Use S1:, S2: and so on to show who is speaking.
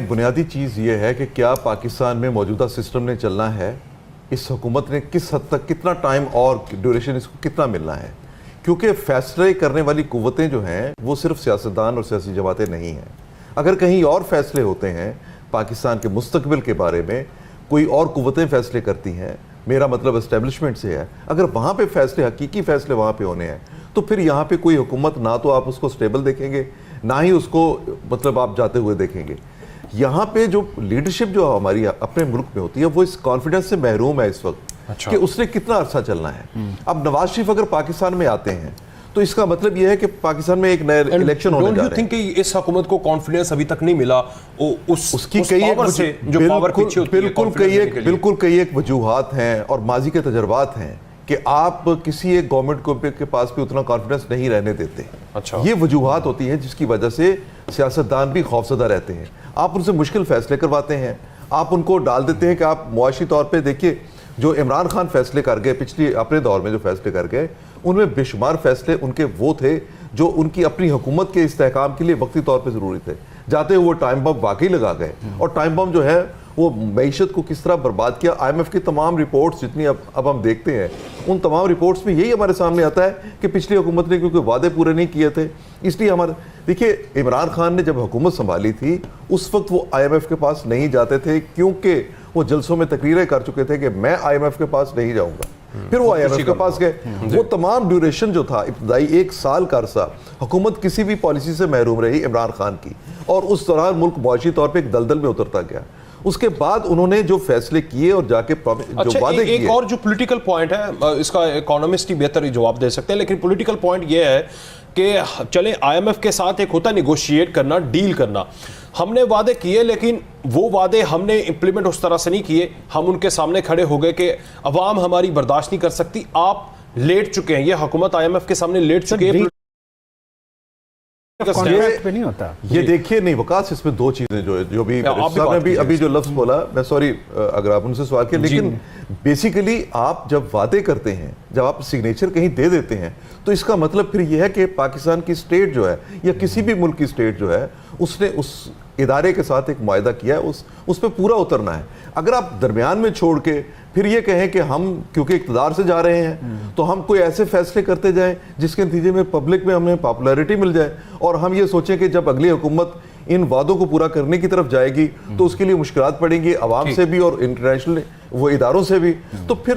S1: बुनियादी चीज़ ये है कि क्या पाकिस्तान में मौजूदा सिस्टम ने चलना है, इस हुकूमत ने किस हद तक, कितना टाइम और ड्यूरेशन इसको कितना मिलना है। क्योंकि फैसले करने वाली कुव्वतें जो हैं वो सिर्फ सियासतदान और सियासी जमातें नहीं हैं। अगर कहीं और फैसले होते हैं पाकिस्तान के मुस्तकबिल के बारे में, कोई और कुव्वतें फैसले करती हैं, मेरा मतलब इस्टेब्लिशमेंट से है, अगर वहाँ पे फैसले, हकीकी फैसले वहाँ पे होने हैं, तो फिर यहाँ पे कोई हुकूमत ना तो आप उसको स्टेबल देखेंगे, ना ही उसको मतलब आप जाते हुए देखेंगे। यहाँ पे जो लीडरशिप जो हमारी अपने मुल्क में होती है वो इस कॉन्फिडेंस से महरूम है इस वक्त कि उसने कितना अरसा चलना है। अब नवाज शरीफ अगर पाकिस्तान में आते हैं तो इसका मतलब यह है कि पाकिस्तान में एक नया इलेक्शन होने जा रहे हैं।
S2: कि इस हुकूमत को कॉन्फिडेंस अभी तक नहीं मिला,
S1: उसकी कई एक वजूहात हैं और माजी के तजर्बात हैं कि आप किसी एक गवर्नमेंट के पास भी उतना कॉन्फिडेंस नहीं रहने देते।
S2: अच्छा,
S1: ये वजूहात होती हैं जिसकी वजह से सियासतदान भी खौफजदा रहते हैं। आप उनसे मुश्किल फैसले करवाते हैं, आप उनको डाल देते हैं कि आप मुआशी तौर पे देखिए जो इमरान खान फैसले कर गए पिछले अपने दौर में, जो फैसले कर गए उनमें बेशुमार फैसले उनके वो थे जो उनकी अपनी हुकूमत के इस्तेहकाम के लिए वक्ती तौर पर ज़रूरी थे। जाते हुए वो टाइम बम वाकई लगा गए और टाइम बम जो है वो मईशत को किस तरह बर्बाद किया। IMF की तमाम रिपोर्ट्स जितनी अब हम देखते हैं उन तमाम रिपोर्ट्स में यही हमारे सामने आता है कि पिछली हुकूमत ने क्योंकि वादे पूरे नहीं किए थे, इसलिए हमारे देखिए इमरान खान ने जब हुकूमत संभाली थी उस वक्त वो IMF के पास नहीं जाते थे क्योंकि वो जलसों में तकरीरें कर चुके थे कि मैं IMF के पास नहीं जाऊंगा। फिर वो IMF के पास गए। वो तमाम ड्यूरेशन जो था इब्तदाई 1 साल का अरसा हुकूमत किसी भी पॉलिसी से महरूम रही इमरान खान की, और उस दौरान मुल्क मुआशी तौर पर एक दलदल में उतरता गया। उसके बाद उन्होंने जो फैसले किए और जाके जो वादे किए।
S2: एक और जो पॉलिटिकल पॉइंट है, इसका इकोनॉमिस्ट ही बेहतर जवाब दे सकते हैं, लेकिन पॉलिटिकल पॉइंट ये है कि चले IMF के साथ एक होता निगोशिएट करना, डील करना, हमने वादे किए लेकिन वो वादे हमने इंप्लीमेंट उस तरह से नहीं किए। हम उनके सामने खड़े हो गए कि अवाम हमारी बर्दाश्त नहीं कर सकती, आप लेट चुके हैं, ये हुकूमत IMF के सामने लेट चुके हैं।
S1: पे नहीं होता ये देखिए नहीं वकास, इसमें दो चीजें जो भी अभी जो लफ्ज बोला, मैं सॉरी अगर आप उनसे सवाल किया, लेकिन बेसिकली आप जब वादे करते हैं, जब आप सिग्नेचर कहीं दे देते हैं, तो इसका मतलब फिर यह है कि पाकिस्तान की स्टेट जो है या किसी भी मुल्क की स्टेट जो है उसने उस इदारे के साथ एक मुआहदा किया है, उस पर पूरा उतरना है। अगर आप दरमियान में छोड़ के फिर ये कहें कि हम क्योंकि इक़्तिदार से जा रहे हैं तो हम कोई ऐसे फैसले करते जाएं जिसके नतीजे में पब्लिक में हमें पॉपुलैरिटी मिल जाए, और हम ये सोचें कि जब अगली हुकूमत इन वादों को पूरा करने की तरफ जाएगी तो उसके लिए मुश्किलात पड़ेंगी आवाम से भी और इंटरनेशनल वो इदारों से भी, तो फिर